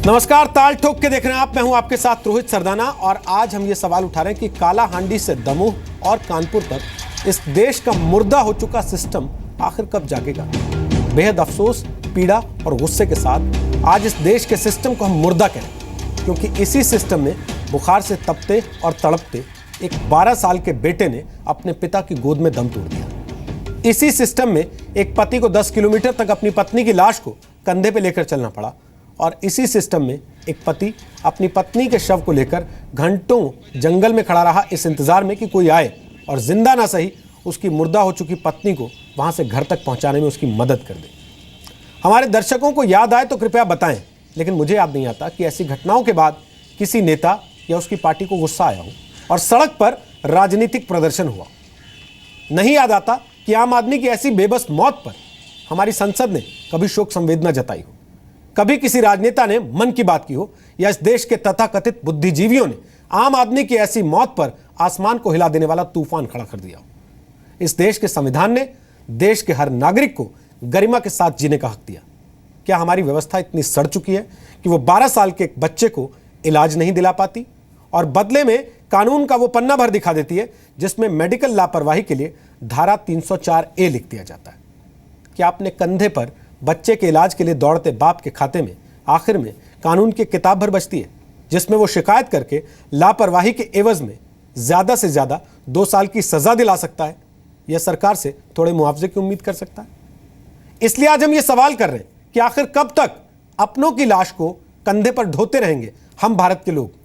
नमस्कार, ताल ठोक के देख रहे हैं आप। मैं हूं आपके साथ रोहित सरदाना और आज हम ये सवाल उठा रहे हैं कि कालाहांडी से दमोह और कानपुर तक इस देश का मुर्दा हो चुका सिस्टम आखिर कब जागेगा। बेहद अफसोस, पीड़ा और गुस्से के साथ आज इस देश के सिस्टम को हम मुर्दा कहें, क्योंकि इसी सिस्टम में बुखार से तपते और तड़पते एक 12 साल के बेटे ने अपने पिता की गोद में दम तोड़ दिया। इसी सिस्टम में एक पति को 10 किलोमीटर तक अपनी पत्नी की लाश को कंधे पे लेकर चलना पड़ा और इसी सिस्टम में एक पति अपनी पत्नी के शव को लेकर घंटों जंगल में खड़ा रहा इस इंतजार में कि कोई आए और जिंदा ना सही उसकी मुर्दा हो चुकी पत्नी को वहां से घर तक पहुंचाने में उसकी मदद कर दे। हमारे दर्शकों को याद आए तो कृपया बताएं, लेकिन मुझे याद नहीं आता कि ऐसी घटनाओं के बाद किसी नेता या उसकी पार्टी को गुस्सा आया हो और सड़क पर राजनीतिक प्रदर्शन हुआ। नहीं याद आता कि आम आदमी की ऐसी बेबस मौत पर हमारी संसद ने कभी शोक संवेदना जताई हो, कभी किसी राजनेता ने मन की बात की हो या इस देश के तथाकथित बुद्धिजीवियों ने आम आदमी की ऐसी मौत पर आसमान को हिला देने वाला तूफान खड़ा कर दिया हो। इस देश के संविधान ने देश के हर नागरिक को गरिमा के साथ जीने का हक दिया। क्या हमारी व्यवस्था इतनी सड़ चुकी है कि वो 12 साल के एक बच्चे को इलाज नहीं दिला पाती और बदले में कानून का वो पन्ना भर दिखा देती है जिसमें मेडिकल लापरवाही के लिए धारा 304A लिख दिया जाता है। क्या अपने कंधे पर बच्चे के इलाज के लिए दौड़ते बाप के खाते में आखिर में कानून की किताब भर बचती है जिसमें वो शिकायत करके लापरवाही के एवज में ज्यादा से ज्यादा 2 साल की सजा दिला सकता है या सरकार से थोड़े मुआवजे की उम्मीद कर सकता है। इसलिए आज हम ये सवाल कर रहे हैं कि आखिर कब तक अपनों की लाश को कंधे पर ढोते रहेंगे हम भारत के लोग।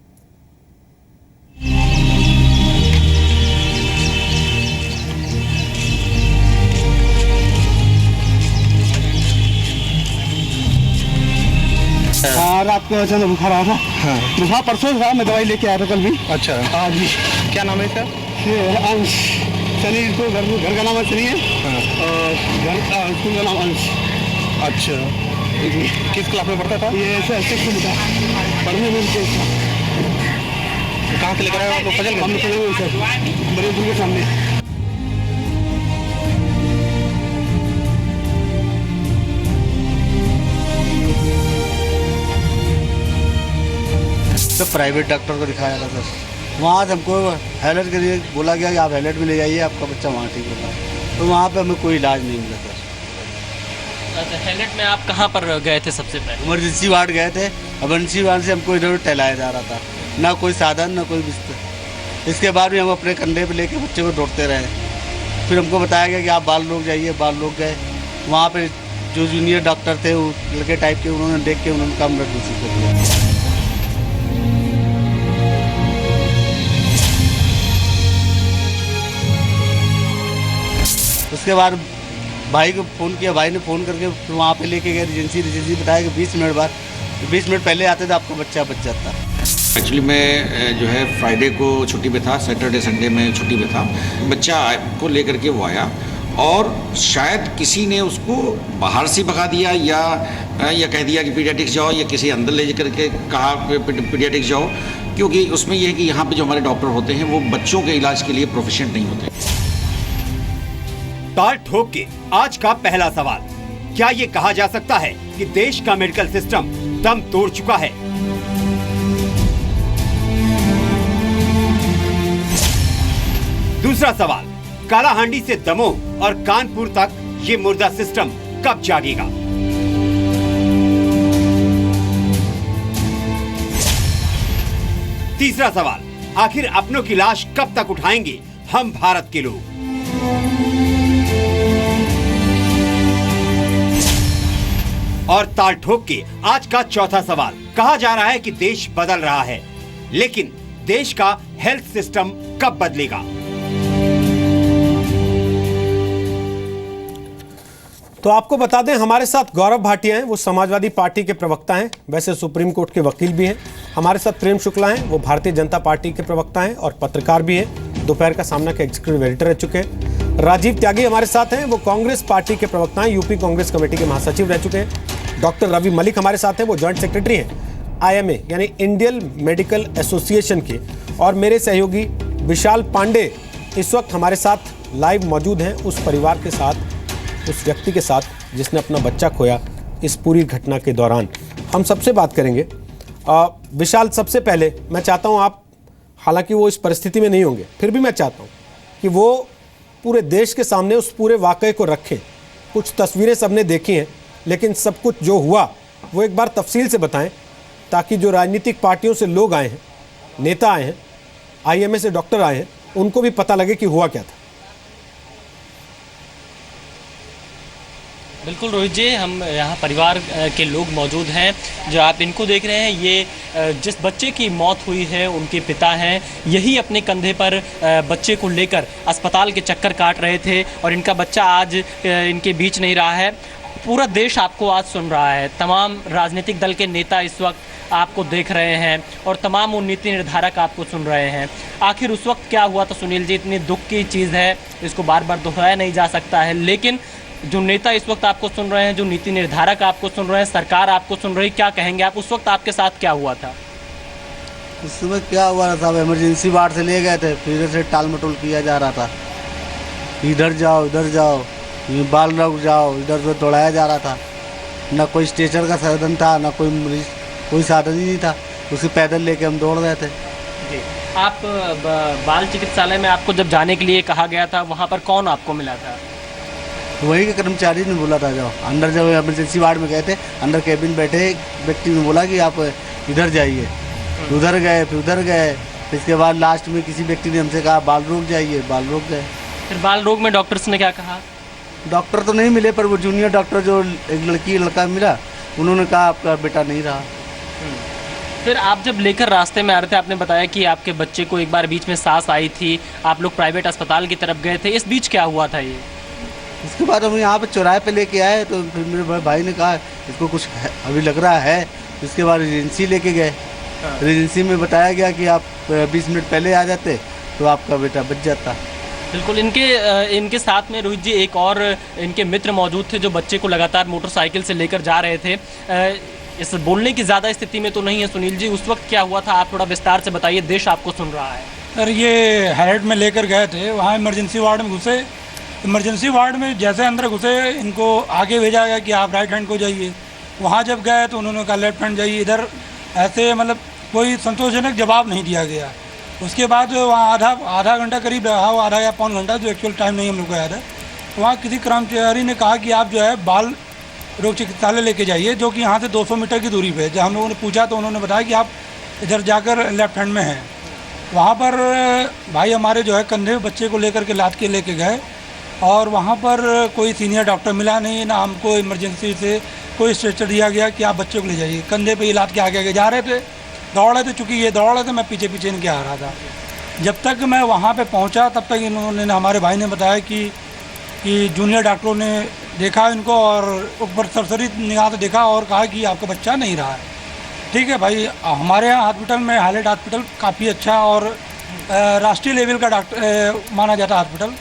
हाँ, रात को अचानक बुखार आया था। हाँ। बुखार परसों था, मैं दवाई लेके आया था कल भी। अच्छा, आज भी। क्या नाम है इसका? ये अंश, सनी, इसको घर का नाम है सनी है। हाँ। और स्कूल का नाम अंश। अच्छा, किस क्लास में पढ़ता था? ये 6 था पढ़ने में। कहाँ से लेकर आए आप लोग? फजल हम लोग सर मरीज के सामने। तो प्राइवेट डॉक्टर को दिखाया था सर। वहाँ से हमको हैलट के लिए बोला गया कि आप हैलट में ले जाइए, आपका बच्चा वहाँ ठीक होगा। तो वहाँ पे हमें कोई इलाज नहीं मिला सर। अच्छा, हैलट में आप कहाँ पर गए थे सबसे पहले? इमरजेंसी वार्ड गए थे। इमरजेंसी वार्ड से हमको इधर टहलाया जा रहा था, ना कोई साधन ना कोई बिस्तर। इसके बाद भी हम अपने कंधे पे लेके बच्चे को दौड़ते रहे। फिर हमको बताया गया कि आप बाल लोग जाइए। बाल लोग गए, वहाँ पे जो जूनियर डॉक्टर थे वो लड़के टाइप के, उन्होंने देख के उन्होंने कम ब्लड रिसीव कर दिया। उसके बाद भाई को फ़ोन किया, भाई ने फ़ोन करके फिर वहाँ पे लेके गए रिजेंसी बताया कि 20 मिनट बाद, 20 मिनट पहले आते थे आपका बच्चा बच जाता। एक्चुअली मैं जो है फ्राइडे को छुट्टी पे था, सैटरडे संडे में छुट्टी पे था। बच्चा को लेकर के वो आया और शायद किसी ने उसको बाहर से भगा दिया या कह दिया कि पीडियाट्रिक्स जाओ, या किसी अंदर ले करके कहा पीडियाट्रिक्स जाओ, क्योंकि उसमें यह है कि यहाँ पे जो हमारे डॉक्टर होते हैं वो बच्चों के इलाज के लिए प्रोफेशनल नहीं होते। ताल ठोक के आज का पहला सवाल, क्या ये कहा जा सकता है कि देश का मेडिकल सिस्टम दम तोड़ चुका है? दूसरा सवाल, कालाहांडी से दमोह और कानपुर तक ये मुर्दा सिस्टम कब जागेगा? तीसरा सवाल, आखिर अपनों की लाश कब तक उठाएंगे हम भारत के लोग? और ताल ठोक के आज का चौथा सवाल, कहा जा रहा है कि देश बदल रहा है, लेकिन देश का हेल्थ सिस्टम कब बदलेगा? तो आपको बता दें, हमारे साथ गौरव भाटिया हैं, वो समाजवादी पार्टी के प्रवक्ता हैं, वैसे सुप्रीम कोर्ट के वकील भी हैं। हमारे साथ प्रेम शुक्ला हैं, वो भारतीय जनता पार्टी के प्रवक्ता हैं और पत्रकार भी हैं, दोपहर का सामना के एग्जीक्यूटिव एडिटर रह चुके हैं। राजीव त्यागी हमारे साथ हैं, वो कांग्रेस पार्टी के प्रवक्ता हैं, यूपी कांग्रेस कमेटी के महासचिव रह चुके हैं। डॉक्टर रवि मलिक हमारे साथ हैं, वो जॉइंट सेक्रेटरी हैं IMA यानी इंडियन मेडिकल एसोसिएशन के। और मेरे सहयोगी विशाल पांडे इस वक्त हमारे साथ लाइव मौजूद हैं, उस परिवार के साथ, उस व्यक्ति के साथ जिसने अपना बच्चा खोया इस पूरी घटना के दौरान। हम सबसे बात करेंगे। विशाल, सबसे पहले मैं चाहता हूं आप, हालांकि वो इस परिस्थिति में नहीं होंगे, फिर भी मैं चाहता हूं कि वो पूरे देश के सामने उस पूरे वाकये को रखें। कुछ तस्वीरें सबने देखी हैं, लेकिन सब कुछ जो हुआ वो एक बार तफसील से बताएं, ताकि जो राजनीतिक पार्टियों से लोग आए हैं, नेता आए हैं, आईएमए से डॉक्टर आए हैं, उनको भी पता लगे कि हुआ क्या था। बिल्कुल रोहित जी, हम यहाँ परिवार के लोग मौजूद हैं। जो आप इनको देख रहे हैं, ये जिस बच्चे की मौत हुई है उनके पिता हैं। यही अपने कंधे पर बच्चे को लेकर अस्पताल के चक्कर काट रहे थे और इनका बच्चा आज इनके बीच नहीं रहा है। पूरा देश आपको आज सुन रहा है, तमाम राजनीतिक दल के नेता इस वक्त आपको देख रहे हैं और तमाम वो नीति निर्धारक आपको सुन रहे हैं। आखिर उस वक्त क्या हुआ था सुनील जी? इतनी दुख की चीज़ है, इसको बार बार दोहराया नहीं जा सकता है, लेकिन जो नेता इस वक्त आपको सुन रहे हैं, जो नीति निर्धारक आपको सुन रहे हैं, सरकार आपको सुन रही, क्या कहेंगे आप? उस वक्त आपके साथ क्या हुआ था? उस समय क्या हुआ था साहब, इमरजेंसी वार्ड से ले गए थे, फिर से टाल मटोल किया जा रहा था। इधर जाओ, इधर जाओ, ये बाल रोक जाओ, इधर से दौड़ाया जा रहा था। ना कोई स्ट्रेचर का साधन था, ना कोई मरीज, कोई साधन ही नहीं था। उसे पैदल लेके हम दौड़ रहे थे। जी, आप बाल चिकित्सालय में आपको जब जाने के लिए कहा गया था, वहाँ पर कौन आपको मिला था? वही के कर्मचारी ने बोला था, जाओ अंदर, जब इमरजेंसी वार्ड में गए थे, अंदर कैबिन बैठे एक व्यक्ति ने बोला कि आप इधर जाइए। उधर गए, फिर उधर गए, इसके बाद लास्ट में किसी व्यक्ति ने हमसे कहा बाल रोक जाइए, बाल रोक गए। फिर बाल रोग में डॉक्टर्स ने क्या कहा? डॉक्टर तो नहीं मिले, पर वो जूनियर डॉक्टर जो एक लड़का मिला, उन्होंने कहा आपका बेटा नहीं रहा। फिर आप जब लेकर रास्ते में आ रहे थे, आपने बताया कि आपके बच्चे को एक बार बीच में सांस आई थी, आप लोग प्राइवेट अस्पताल की तरफ गए थे। इस बीच क्या हुआ था ये? इसके बाद हम यहाँ पे चौराहे पे लेके आए, तो फिर मेरे भाई ने कहा इसको कुछ अभी लग रहा है। इसके बाद एजेंसी लेके गए। एजेंसी में बताया गया कि आप 20 मिनट पहले आ जाते तो आपका बेटा बच जाता। बिल्कुल, इनके साथ में रोहित जी एक और इनके मित्र मौजूद थे, जो बच्चे को लगातार मोटरसाइकिल से लेकर जा रहे थे। इस बोलने की ज़्यादा स्थिति में तो नहीं है सुनील जी, उस वक्त क्या हुआ था आप थोड़ा विस्तार से बताइए, देश आपको सुन रहा है। सर, ये हैरेट में लेकर गए थे, वहाँ इमरजेंसी वार्ड में घुसे। इमरजेंसी वार्ड में जैसे अंदर घुसे, इनको आगे भेजा गया कि आप राइट हैंड को जाइए। वहाँ जब गए तो उन्होंने कहा लेफ्ट हैंड जाइए। इधर ऐसे मतलब कोई संतोषजनक जवाब नहीं दिया गया। उसके बाद वहाँ आधा घंटा करीब रहा, आधा या पौन घंटा, जो एक्चुअल टाइम नहीं हम लोग को याद है। वहाँ किसी कर्मचारी ने कहा कि आप जो है बाल रोग चिकित्सालय लेके जाइए, जो कि यहाँ से 200 मीटर की दूरी पे है। जब हम लोगों ने पूछा तो उन्होंने बताया कि आप इधर जाकर लेफ्ट हैंड में हैं। वहाँ पर भाई हमारे जो है कंधे बच्चे को लेकर के लाद के लेके गए, और वहाँ पर कोई सीनियर डॉक्टर मिला नहीं, ना हमको इमरजेंसी से कोई स्ट्रेचर दिया गया कि आप बच्चे को ले जाइए। कंधे पे लाद के आगे आगे जा रहे थे, दौड़ रहे थे। चूँकि ये दौड़ रहे थे, मैं पीछे पीछे इनके आ रहा था। जब तक मैं वहाँ पे पहुँचा, तब तक इन्होंने, हमारे भाई ने बताया कि जूनियर डॉक्टरों ने देखा इनको और ऊपर सरसरी निगाह से देखा और कहा कि आपका बच्चा नहीं रहा है। ठीक है भाई, हमारे यहाँ हॉस्पिटल में हाईलाइट हॉस्पिटल काफ़ी अच्छा और राष्ट्रीय लेवल का डॉक्टर माना जाता है हॉस्पिटल,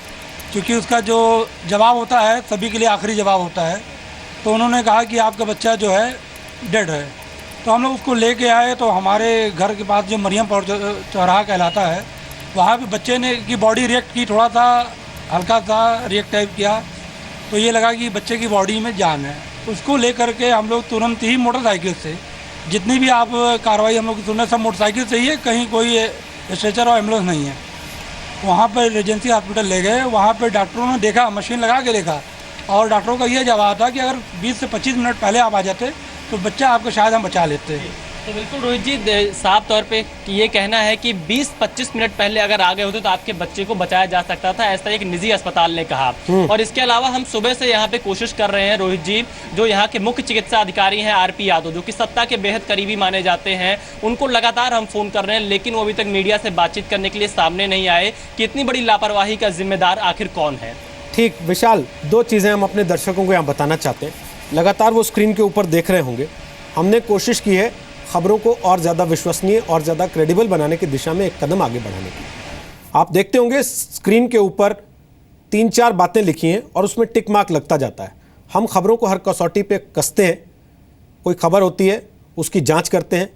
क्योंकि उसका जो जवाब होता है सभी के लिए आखिरी जवाब होता है। तो उन्होंने कहा कि आपका बच्चा जो है डेड है। तो हम लोग उसको लेके आए, तो हमारे घर के पास जो मरियम चौराहा कहलाता है, वहाँ पे बच्चे ने की बॉडी रिएक्ट की, थोड़ा सा हल्का सा रिएक्ट टाइप किया, तो ये लगा कि बच्चे की बॉडी में जान है। उसको लेकर के हम लोग तुरंत ही मोटरसाइकिल से, जितनी भी आप कार्रवाई हम लोग की सुनने, सब मोटरसाइकिल से ही है, कहीं कोई स्ट्रेचर और एम्बुलेंस नहीं है। वहाँ पर एजेंसी हॉस्पिटल ले गए। वहाँ पर डॉक्टरों ने देखा, मशीन लगा के देखा, और डॉक्टरों का ये जवाब था कि अगर 20 से 25 मिनट पहले आप आ जाते तो बच्चा आपको शायद हम बचा लेते। तो बिल्कुल रोहित जी, साफ तौर पे ये कहना है कि 20-25 मिनट पहले अगर आ गए होते तो आपके बच्चे को बचाया जा सकता था, ऐसा एक निजी अस्पताल ने कहा। और इसके अलावा हम सुबह से यहाँ पे कोशिश कर रहे हैं रोहित जी, जो यहाँ के मुख्य चिकित्सा अधिकारी हैं आरपी यादव, जो कि सत्ता के बेहद करीबी माने जाते हैं, उनको लगातार हम फोन कर रहे हैं, लेकिन वो अभी तक मीडिया से बातचीत करने के लिए सामने नहीं आए कि इतनी बड़ी लापरवाही का जिम्मेदार आखिर कौन है। ठीक विशाल, दो चीज़ें हम अपने दर्शकों को यहाँ बताना चाहते हैं। लगातार वो स्क्रीन के ऊपर देख रहे होंगे, हमने कोशिश की है खबरों को और ज़्यादा विश्वसनीय और ज़्यादा क्रेडिबल बनाने की दिशा में एक कदम आगे बढ़ाने की। आप देखते होंगे स्क्रीन के ऊपर 3-4 बातें लिखी हैं और उसमें टिक मार्क लगता जाता है। हम खबरों को हर कसौटी पे कसते हैं। कोई खबर होती है, उसकी जांच करते हैं,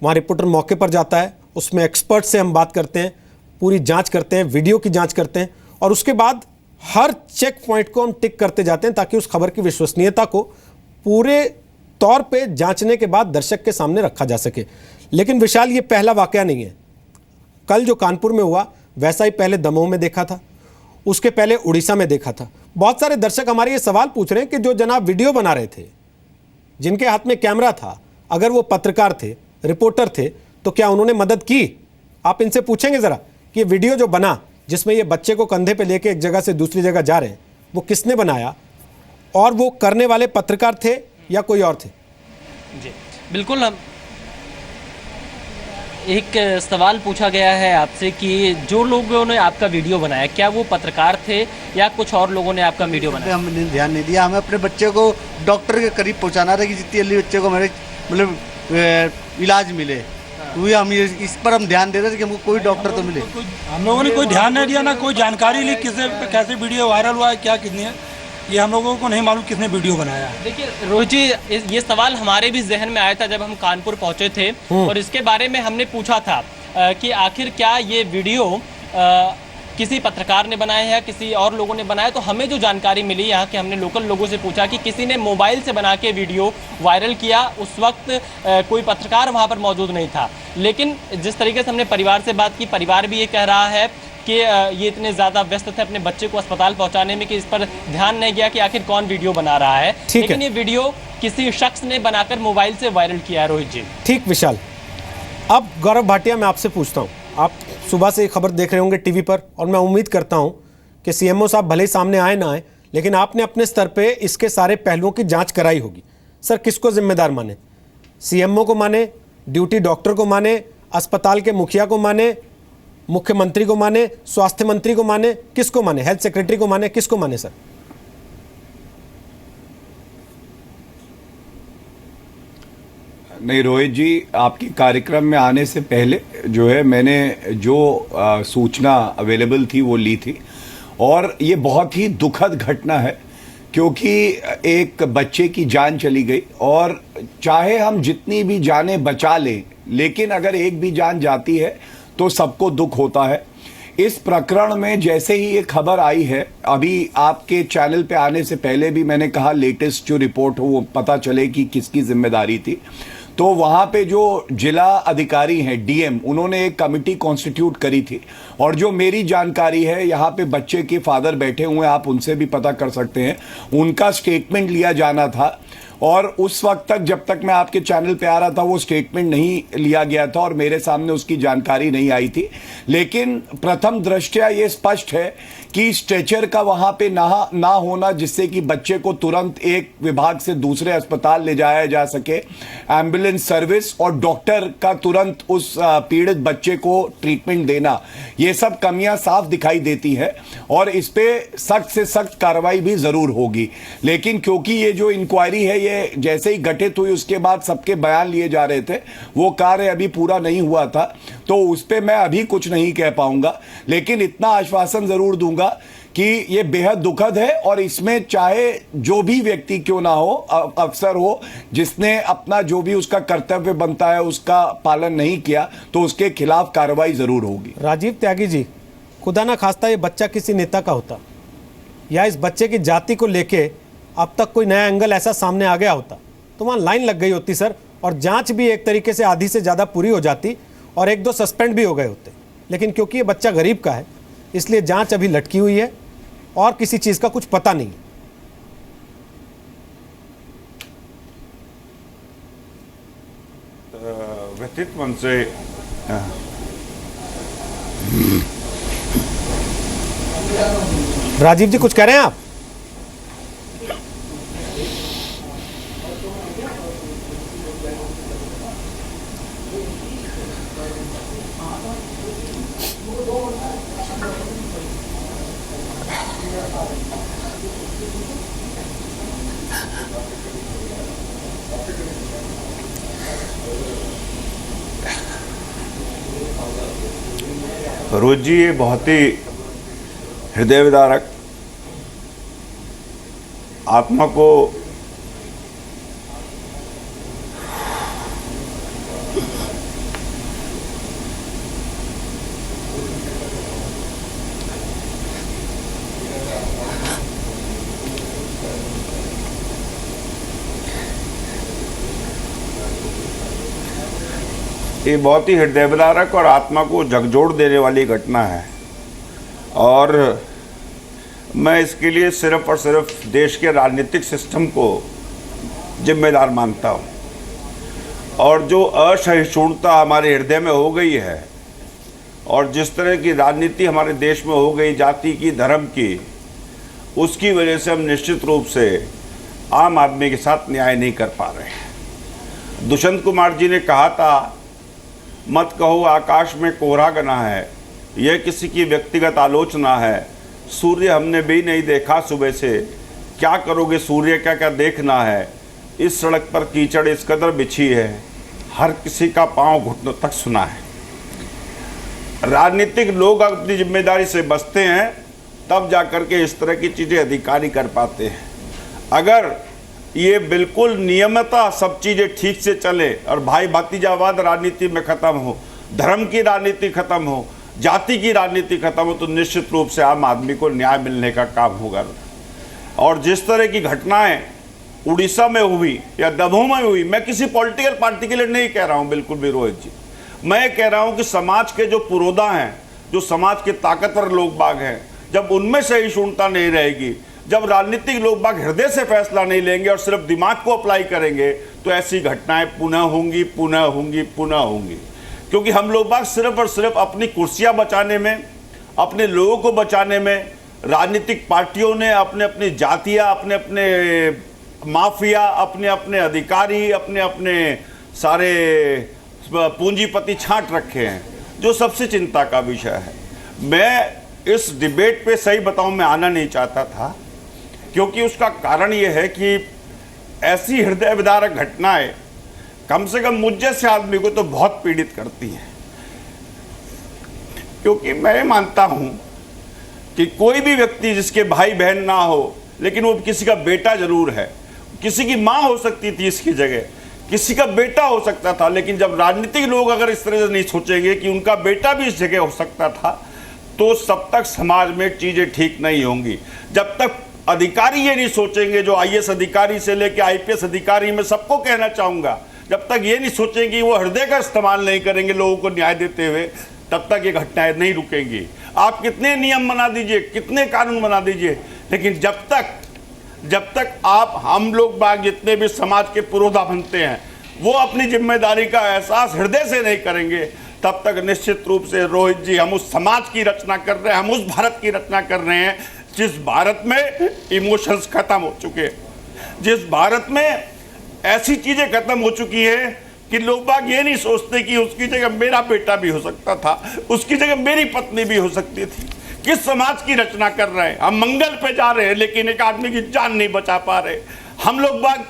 वहाँ रिपोर्टर मौके पर जाता है, उसमें एक्सपर्ट से हम बात करते हैं, पूरी जाँच करते हैं, वीडियो की जाँच करते हैं, और उसके बाद हर चेक पॉइंट को हम टिक करते जाते हैं, ताकि उस खबर की विश्वसनीयता को पूरे तौर पे जांचने के बाद दर्शक के सामने रखा जा सके। लेकिन विशाल, ये पहला वाकया नहीं है। कल जो कानपुर में हुआ वैसा ही पहले दमोह में देखा था, उसके पहले उड़ीसा में देखा था। बहुत सारे दर्शक हमारे ये सवाल पूछ रहे हैं कि जो जनाब वीडियो बना रहे थे, जिनके हाथ में कैमरा था, अगर वो पत्रकार थे, रिपोर्टर थे, तो क्या उन्होंने मदद की? आप इनसे पूछेंगे जरा कि वीडियो जो बना जिसमें ये बच्चे को कंधे पे लेके एक जगह से दूसरी जगह जा रहे हैं, वो किसने बनाया और वो करने वाले पत्रकार थे या कोई और थे? जी बिल्कुल। हम एक सवाल पूछा गया है आपसे कि जो लोगों ने आपका वीडियो बनाया, क्या वो पत्रकार थे या कुछ और लोगों ने आपका वीडियो बनाया? हमने ध्यान नहीं दिया। हमें अपने बच्चे को डॉक्टर के करीब पहुंचाना था कि जितनी जल्दी बच्चे को हमारे मतलब इलाज मिले, तो हम इस पर हम ध्यान दे रहे थे कि हमको कोई डॉक्टर तो मिले। हम लोगों ने कोई ध्यान नहीं दिया, ना कोई जानकारी ली किसे कैसे वीडियो वायरल हुआ है, क्या कितनी है, ये हम लोगों को नहीं मालूम किसने वीडियो बनाया। देखिए रोहित जी, ये सवाल हमारे भी जहन में आया था जब हम कानपुर पहुंचे थे, और इसके बारे में हमने पूछा था कि आखिर क्या ये वीडियो किसी पत्रकार ने बनाया है या किसी और लोगों ने बनाया। तो हमें जो जानकारी मिली यहाँ के, हमने लोकल लोगों से पूछा कि किसी ने मोबाइल से बना के वीडियो वायरल किया। उस वक्त कोई पत्रकार वहाँ पर मौजूद नहीं था। लेकिन जिस तरीके से हमने परिवार से बात की, परिवार भी ये कह रहा है कि ये इतने ज़्यादा व्यस्त थे अपने बच्चे को अस्पताल पहुंचाने में कि इस पर ध्यान नहीं गया कि आखिर कौन वीडियो बना रहा है। लेकिन ये वीडियो किसी शख्स ने बनाकर मोबाइल से वायरल किया है। रोहित जी। ठीक विशाल, अब गौरव भाटिया मैं आपसे पूछता हूँ, आप सुबह से खबर देख रहे होंगे टीवी पर, और मैं उम्मीद करता हूँ कि सीएमओ साहब भले ही सामने आए ना आए, लेकिन आपने अपने स्तर पे इसके सारे पहलुओं की जांच कराई होगी। सर, किसको जिम्मेदार माने? सीएमओ को माने, ड्यूटी डॉक्टर को माने, अस्पताल के मुखिया को माने, मुख्यमंत्री को माने, स्वास्थ्य मंत्री को माने, किसको माने? हेल्थ सेक्रेटरी को माने, किसको माने सर? नहीं रोहित जी, आपकी कार्यक्रम में आने से पहले जो है मैंने जो सूचना अवेलेबल थी वो ली थी, और ये बहुत ही दुखद घटना है क्योंकि एक बच्चे की जान चली गई, और चाहे हम जितनी भी जानें बचा लें, लेकिन अगर एक भी जान जाती है तो सबको दुख होता है। इस प्रकरण में जैसे ही ये खबर आई है, अभी आपके चैनल पे आने से पहले भी मैंने कहा लेटेस्ट जो रिपोर्ट हो वो पता चले कि किसकी जिम्मेदारी थी, तो वहाँ पे जो जिला अधिकारी हैं डीएम, उन्होंने एक कमेटी कॉन्स्टिट्यूट करी थी, और जो मेरी जानकारी है यहाँ पे बच्चे के फादर बैठे हुए हैं, आप उनसे भी पता कर सकते हैं, उनका स्टेटमेंट लिया जाना था, और उस वक्त तक जब तक मैं आपके चैनल पे आ रहा था वो स्टेटमेंट नहीं लिया गया था और मेरे सामने उसकी जानकारी नहीं आई थी। लेकिन प्रथम दृष्टया ये स्पष्ट है कि स्ट्रेचर का वहाँ पे ना होना, जिससे कि बच्चे को तुरंत एक विभाग से दूसरे अस्पताल ले जाया जा सके, एम्बुलेंस सर्विस और डॉक्टर का तुरंत उस पीड़ित बच्चे को ट्रीटमेंट देना, ये सब कमियां साफ दिखाई देती है, और इस पे सख्त से सख्त कार्रवाई भी जरूर होगी। लेकिन क्योंकि ये जो इंक्वायरी है ये जैसे ही गठित हुई उसके बाद सबके बयान लिए जा रहे थे, वो कार्य अभी पूरा नहीं हुआ था, तो उस पे मैं अभी कुछ नहीं कह पाऊंगा, लेकिन इतना आश्वासन जरूर दूंगा कि ये बेहद दुखद है, और इसमें चाहे जो भी व्यक्ति क्यों ना हो, अफसर हो, जिसने अपना जो भी उसका कर्तव्य बनता है उसका पालन नहीं किया, तो उसके खिलाफ कार्रवाई जरूर होगी। राजीव त्यागी जी, खुदा ना खास्ता ये बच्चा किसी नेता का होता, या इस बच्चे की जाति को लेके अब तक कोई नया एंगल ऐसा सामने आ गया होता, तो वहाँ लाइन लग गई होती सर, और जांच भी एक तरीके से आधी से ज़्यादा पूरी हो जाती, और एक दो सस्पेंड भी हो गए होते। लेकिन क्योंकि ये बच्चा गरीब का है, इसलिए जांच अभी लटकी हुई है और किसी चीज़ का कुछ पता नहीं है। व्यक्तित्व से राजीव जी कुछ कह रहे हैं आप? रोज जी, ये बहुत ही हृदय विदारक, आत्मा को ये बहुत ही हृदय विदारक और आत्मा को झकझोर देने वाली घटना है और मैं इसके लिए सिर्फ और सिर्फ देश के राजनीतिक सिस्टम को जिम्मेदार मानता हूँ। और जो असहिष्णुता हमारे हृदय में हो गई है और जिस तरह की राजनीति हमारे देश में हो गई जाति की, धर्म की, उसकी वजह से हम निश्चित रूप से आम आदमी के साथ न्याय नहीं कर पा रहे हैं। दुष्यंत कुमार जी ने कहा था, मत कहो आकाश में कोहरा घना है, यह किसी की व्यक्तिगत आलोचना है। सूर्य हमने भी नहीं देखा सुबह से, क्या करोगे सूर्य क्या क्या देखना है। इस सड़क पर कीचड़ इस कदर बिछी है, हर किसी का पांव घुटनों तक सुना है। राजनीतिक लोग अपनी जिम्मेदारी से बचते हैं तब जाकर के इस तरह की चीज़ें अधिकारी कर पाते हैं। अगर ये बिल्कुल नियमतः सब चीज़ें ठीक से चले और भाई भतीजावाद राजनीति में ख़त्म हो, धर्म की राजनीति ख़त्म हो, जाति की राजनीति खत्म हो, तो निश्चित रूप से आम आदमी को न्याय मिलने का काम होगा। और जिस तरह की घटनाएं उड़ीसा में हुई या दमोह में हुई, मैं किसी पॉलिटिकल पार्टी के लिए नहीं कह रहा हूं बिल्कुल भी रोहित जी, मैं कह रहा हूं कि समाज के जो पुरोधा हैं, जो समाज के ताकतवर लोग बाग हैं, जब उनमें सहिष्णुता नहीं रहेगी, जब राजनीतिक लोग बाग हृदय से फैसला नहीं लेंगे और सिर्फ दिमाग को अप्लाई करेंगे, तो ऐसी घटनाएं पुनः होंगी, पुनः होंगी, पुनः होंगी। क्योंकि हम लोग बाग सिर्फ और सिर्फ अपनी कुर्सियां बचाने में, अपने लोगों को बचाने में, राजनीतिक पार्टियों ने अपने अपनी जातियां, अपने अपने माफिया, अपने अपने अधिकारी, अपने अपने सारे पूंजीपति छांट रखे हैं, जो सबसे चिंता का विषय है। मैं इस डिबेट पे सही बताऊं, मैं आना नहीं चाहता था, क्योंकि उसका कारण ये है कि ऐसी हृदय विदारक घटनाएं कम से कम मुझ जैसे आदमी को तो बहुत पीड़ित करती हैं। क्योंकि मैं मानता हूं कि कोई भी व्यक्ति जिसके भाई बहन ना हो, लेकिन वो किसी का बेटा जरूर है, किसी की माँ हो सकती थी इसकी जगह, किसी का बेटा हो सकता था, लेकिन जब राजनीतिक लोग अगर इस तरह से नहीं सोचेंगे कि उनका बेटा भी इस जगह हो सकता था, तो तब तक समाज में चीज़ें ठीक नहीं होंगी। जब तक अधिकारी ये नहीं सोचेंगे, जो आईएएस अधिकारी से लेकर आईपीएस अधिकारी, मैं सबको कहना चाहूँगा, जब तक ये नहीं सोचेंगे, वो हृदय का इस्तेमाल नहीं करेंगे लोगों को न्याय देते हुए, तब तक ये घटनाएं नहीं रुकेंगी। आप कितने नियम बना दीजिए, कितने कानून बना दीजिए, लेकिन जब तक आप, हम लोग बाग जितने भी समाज के पुरोधा बनते हैं, वो अपनी जिम्मेदारी का एहसास हृदय से नहीं करेंगे, तब तक निश्चित रूप से रोहित जी, हम उस समाज की रचना कर रहे हैं, हम उस भारत की रचना कर रहे हैं जिस भारत में इमोशंस खत्म हो चुके हैं, जिस भारत में ऐसी चीजें खत्म हो चुकी है कि लोग बाग ये नहीं सोचते कि उसकी जगह मेरा बेटा भी हो सकता था, उसकी जगह मेरी पत्नी भी हो सकती थी। किस समाज की रचना कर रहे हैं हम? मंगल पे जा रहे हैं, लेकिन एक आदमी की जान नहीं बचा पा रहे। हम लोग बाग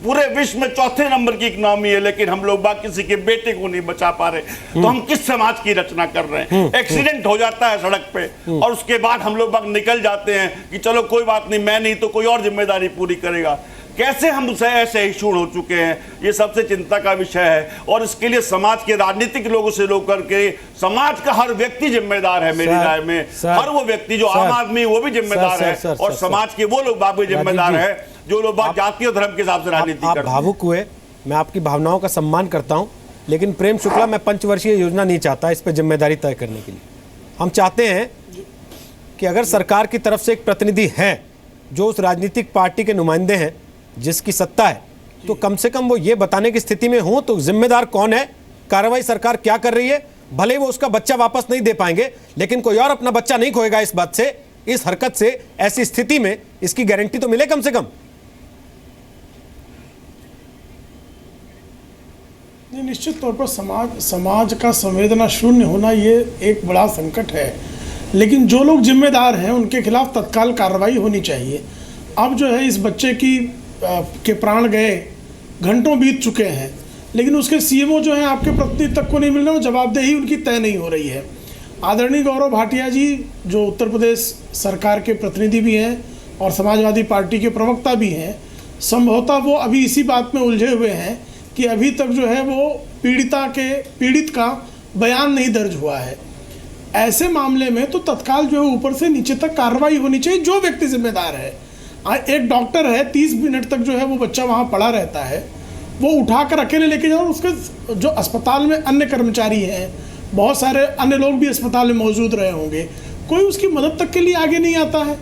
पूरे विश्व में चौथे नंबर की इकोनॉमी है, लेकिन हम लोग बाग किसी के बेटे को नहीं बचा पा रहे। तो हम किस समाज की रचना कर रहे हैं? एक्सीडेंट हो जाता है सड़क पे और उसके बाद हम लोग बाग निकल जाते हैं कि चलो कोई बात नहीं, मैं नहीं तो कोई और जिम्मेदारी पूरी करेगा। कैसे हम ऐसे इशू हो चुके हैं, ये सबसे चिंता का विषय है। और इसके लिए समाज के राजनीतिक लोगों से लेकर के समाज का हर व्यक्ति जिम्मेदार है। मेरी राय में हर वो व्यक्ति जो आम आदमी, वो भी जिम्मेदार है, और समाज के वो लोग बाग भी जिम्मेदार है जो लोग बाग जाति और धर्म के हिसाब से राजनीति करते हैं। आप भावुक हुए, मैं आपकी भावनाओं का सम्मान करता हूं, लेकिन प्रेम शुक्ला, मैं पंचवर्षीय योजना नहीं चाहता इस पर जिम्मेदारी तय करने के लिए। हम चाहते हैं कि अगर सरकार की तरफ से एक प्रतिनिधि है जो उस राजनीतिक पार्टी के नुमाइंदे हैं, जिसकी सत्ता है, तो कम से कम वो ये बताने की स्थिति में हो तो जिम्मेदार कौन है, कार्रवाई सरकार क्या कर रही है। भले वो उसका बच्चा वापस नहीं दे पाएंगे, लेकिन कोई और अपना बच्चा नहीं खोएगा इस बात से, इस हरकत से। ऐसी स्थिति में इसकी गारंटी तो मिले कम से कम। निश्चित तौर पर समाज का संवेदना शून्य होना ये एक बड़ा संकट है, लेकिन जो लोग जिम्मेदार हैं उनके खिलाफ तत्काल कार्रवाई होनी चाहिए। अब जो है इस बच्चे के प्राण गए, घंटों बीत चुके हैं, लेकिन उसके सीएमओ जो हैं आपके प्रतिनिधि तक को नहीं मिल रहे, वो जवाबदेही उनकी तय नहीं हो रही है। आदरणीय गौरव भाटिया जी जो उत्तर प्रदेश सरकार के प्रतिनिधि भी हैं और समाजवादी पार्टी के प्रवक्ता भी हैं, संभवतः वो अभी इसी बात में उलझे हुए हैं कि अभी तक जो है वो पीड़ित का बयान नहीं दर्ज हुआ है। ऐसे मामले में तो तत्काल जो है ऊपर से नीचे तक कार्रवाई होनी चाहिए। जो व्यक्ति जिम्मेदार है, एक डॉक्टर है, 30 मिनट तक जो है वो बच्चा वहाँ पड़ा रहता है, वो उठाकर अकेले लेके जाओ। उसके जो अस्पताल में अन्य कर्मचारी हैं, बहुत सारे अन्य लोग भी अस्पताल में मौजूद रहे होंगे, कोई उसकी मदद तक के लिए आगे नहीं आता है।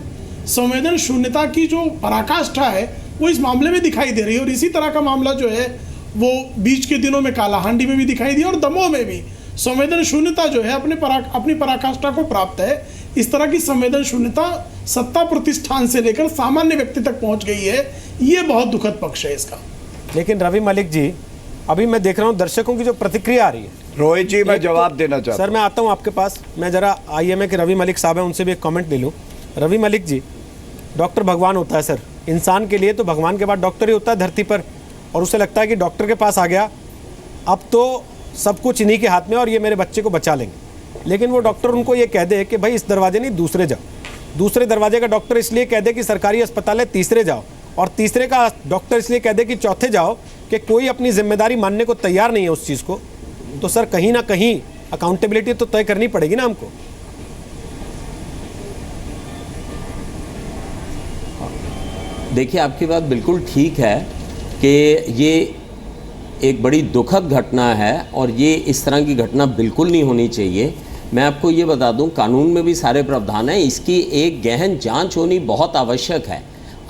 संवेदन शून्यता की जो पराकाष्ठा है वो इस मामले में दिखाई दे रही है। और इसी तरह का मामला जो है वो बीच के दिनों में कालाहांडी में भी दिखाई दिया और दमोह में भी संवेदन शून्यता जो है अपनी पराकाष्ठा को प्राप्त है। इस तरह की संवेदन शून्यता सत्ता प्रतिष्ठान से लेकर सामान्य व्यक्ति तक पहुंच गई है। ये बहुत दुखद पक्ष है इसका। लेकिन रवि मलिक जी, अभी मैं देख रहा हूं दर्शकों की जो प्रतिक्रिया आ रही है। रोहित जी, मैं जवाब देना चाहता हूं। सर मैं आता हूं आपके पास। मैं जरा आईएमए के रवि मलिक साहब हैं, उनसे भी एक कमेंट ले लूं। रवि मलिक जी, डॉक्टर भगवान होता है सर, इंसान के लिए तो भगवान के बाद डॉक्टर ही होता है धरती पर। और उसे लगता है कि डॉक्टर के पास आ गया, अब तो सब कुछ इन्हीं के हाथ में और ये मेरे बच्चे को बचा लेंगे। लेकिन वो डॉक्टर उनको ये कह दे कि भाई इस दरवाजे नहीं दूसरे जाओ। दूसरे दरवाजे का डॉक्टर इसलिए कह दे कि सरकारी अस्पताल है तीसरे जाओ, और तीसरे का डॉक्टर इसलिए कह दे कि चौथे जाओ, कि कोई अपनी जिम्मेदारी मानने को तैयार नहीं है उस चीज़ को। तो सर कहीं ना कहीं अकाउंटेबिलिटी तो तय करनी पड़ेगी ना हमको। देखिए, आपकी बात बिल्कुल ठीक है कि ये एक बड़ी दुखद घटना है और ये इस तरह की घटना बिल्कुल नहीं होनी चाहिए। मैं आपको ये बता दूं, कानून में भी सारे प्रावधान हैं, इसकी एक गहन जांच होनी बहुत आवश्यक है।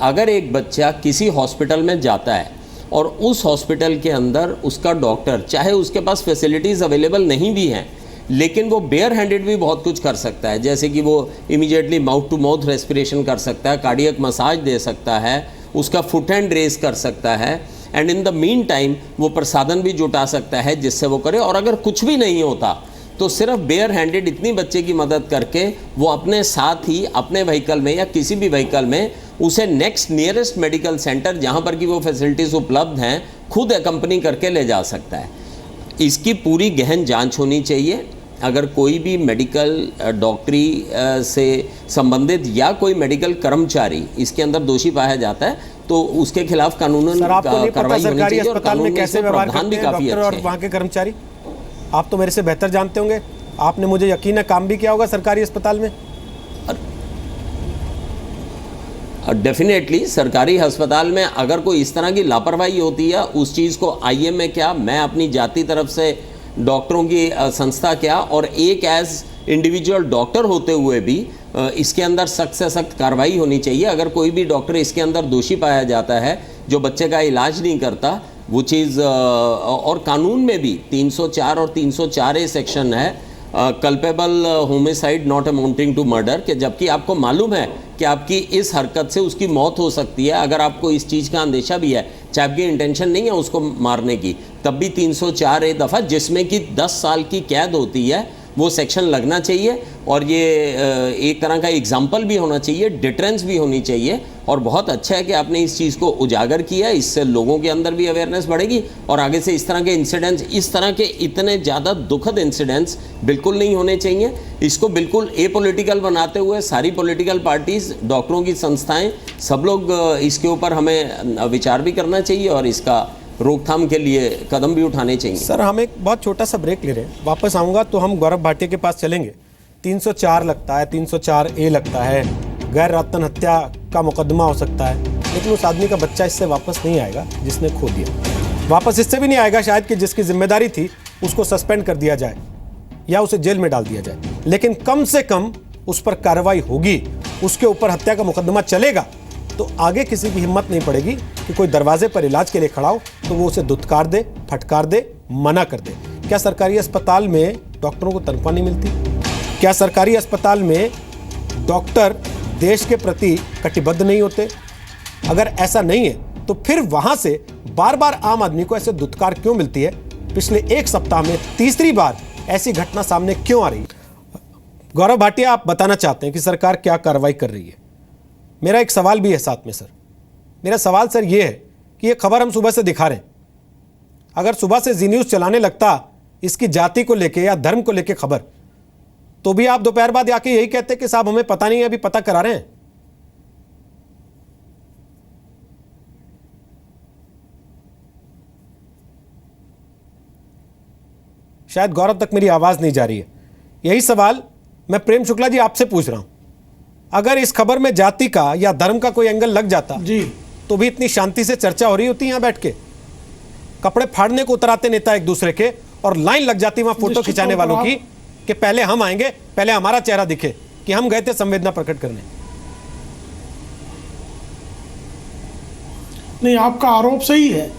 अगर एक बच्चा किसी हॉस्पिटल में जाता है और उस हॉस्पिटल के अंदर उसका डॉक्टर, चाहे उसके पास फैसिलिटीज़ अवेलेबल नहीं भी हैं, लेकिन वो बेयर हैंडेड भी बहुत कुछ कर सकता है, जैसे कि वो immediately mouth to mouth respiration कर सकता है, कार्डियक मसाज दे सकता है, उसका फुट हैंड रेस कर सकता है, and in the mean time वो प्रसाधन भी जुटा सकता है जिससे वो करे। और अगर कुछ भी नहीं होता तो सिर्फ बेयर हैंडेड इतनी बच्चे की मदद करके वो अपने साथ ही अपने व्हीकल में या किसी भी व्हीकल में उसे नेक्स्ट नियरेस्ट मेडिकल सेंटर जहाँ पर कि वो फैसिलिटीज़ उपलब्ध हैं खुद अकम्पनी करके ले जा सकता है। इसकी पूरी गहन जांच होनी चाहिए। अगर कोई भी मेडिकल डॉक्टरी से संबंधित या कोई मेडिकल कर्मचारी इसके अंदर दोषी पाया जाता है तो उसके खिलाफ कानूनन कार्रवाई होनी चाहिए। और कानून में इसके प्रावधान भी काफ़ी अच्छे और वहाँ के कर्मचारी, आप तो मेरे से बेहतर जानते होंगे, आपने मुझे यकीन है काम भी किया होगा सरकारी अस्पताल में। डेफिनेटली सरकारी अस्पताल में अगर कोई इस तरह की लापरवाही होती है, उस चीज़ को आईएमए क्या, मैं अपनी जाति तरफ से डॉक्टरों की संस्था क्या, और एक एज इंडिविजुअल डॉक्टर होते हुए भी इसके अंदर सख्त से सख्त कार्रवाई होनी चाहिए। अगर कोई भी डॉक्टर इसके अंदर दोषी पाया जाता है जो बच्चे का इलाज नहीं करता, वो चीज़ और कानून में भी 304 और 304A सेक्शन है, culpable homicide not amounting to murder, कि जबकि आपको मालूम है कि आपकी इस हरकत से उसकी मौत हो सकती है, अगर आपको इस चीज़ का अंदेशा भी है, चाहे आपकी इंटेंशन नहीं है उसको मारने की, तब भी 304A दफ़ा जिसमें कि 10 साल की कैद होती है वो सेक्शन लगना चाहिए। और ये एक तरह का एग्जाम्पल भी होना चाहिए, डिटरेंस भी होनी चाहिए। और बहुत अच्छा है कि आपने इस चीज़ को उजागर किया, इससे लोगों के अंदर भी अवेयरनेस बढ़ेगी और आगे से इस तरह के इंसिडेंट्स, इस तरह के इतने ज़्यादा दुखद इंसिडेंट्स बिल्कुल नहीं होने चाहिए। इसको बिल्कुल एपॉलिटिकल बनाते हुए सारी पॉलिटिकल पार्टीज़, डॉक्टरों की संस्थाएं, सब लोग इसके ऊपर हमें विचार भी करना चाहिए और इसका रोकथाम के लिए कदम भी उठाने चाहिए। सर हम एक बहुत छोटा सा ब्रेक ले रहे हैं, वापस आऊँगा तो हम गौरव भाटिया के पास चलेंगे। 304 लगता है, 304A लगता है, गैर रातन हत्या का मुकदमा हो सकता है, लेकिन उस आदमी का बच्चा इससे वापस नहीं आएगा जिसने खो दिया। वापस इससे भी नहीं आएगा शायद कि जिसकी जिम्मेदारी थी उसको सस्पेंड कर दिया जाए या उसे जेल में डाल दिया जाए, लेकिन कम से कम उस पर कार्रवाई होगी, उसके ऊपर हत्या का मुकदमा चलेगा। तो आगे किसी की हिम्मत नहीं पड़ेगी कि कोई दरवाजे पर इलाज के लिए खड़ा हो तो वो उसे धुतकार दे, फटकार दे, मना कर दे। क्या सरकारी अस्पताल में डॉक्टरों को तनख्वाह नहीं मिलती? क्या सरकारी अस्पताल में डॉक्टर देश के प्रति कटिबद्ध नहीं होते? अगर ऐसा नहीं है तो फिर वहां से बार बार आम आदमी को ऐसे धुतकार क्यों मिलती है? पिछले एक सप्ताह में तीसरी बार ऐसी घटना सामने क्यों आ रही है? गौरव भाटिया, आप बताना चाहते हैं कि सरकार क्या कार्रवाई कर रही है। मेरा एक सवाल भी है साथ में सर। मेरा सवाल सर ये है कि ये खबर हम सुबह से दिखा रहे हैं, अगर सुबह से जी न्यूज़ चलाने लगता इसकी जाति को लेके या धर्म को लेके खबर, तो भी आप दोपहर बाद आके यही कहते कि साहब हमें पता नहीं है, अभी पता करा रहे हैं। शायद गौरव तक मेरी आवाज नहीं जा रही है। यही सवाल मैं प्रेम शुक्ला जी आपसे पूछ रहा हूं, अगर इस खबर में जाति का या धर्म का कोई एंगल लग जाता जी तो भी इतनी शांति से चर्चा हो रही होती यहां बैठ के? कपड़े फाड़ने को उतराते नेता एक दूसरे के, और लाइन लग जाती वहां फोटो निश्चित खिंचाने तौर पर वालों की कि पहले हम आएंगे, पहले हमारा चेहरा दिखे कि हम गए थे संवेदना प्रकट करने। नहीं, आपका आरोप सही है।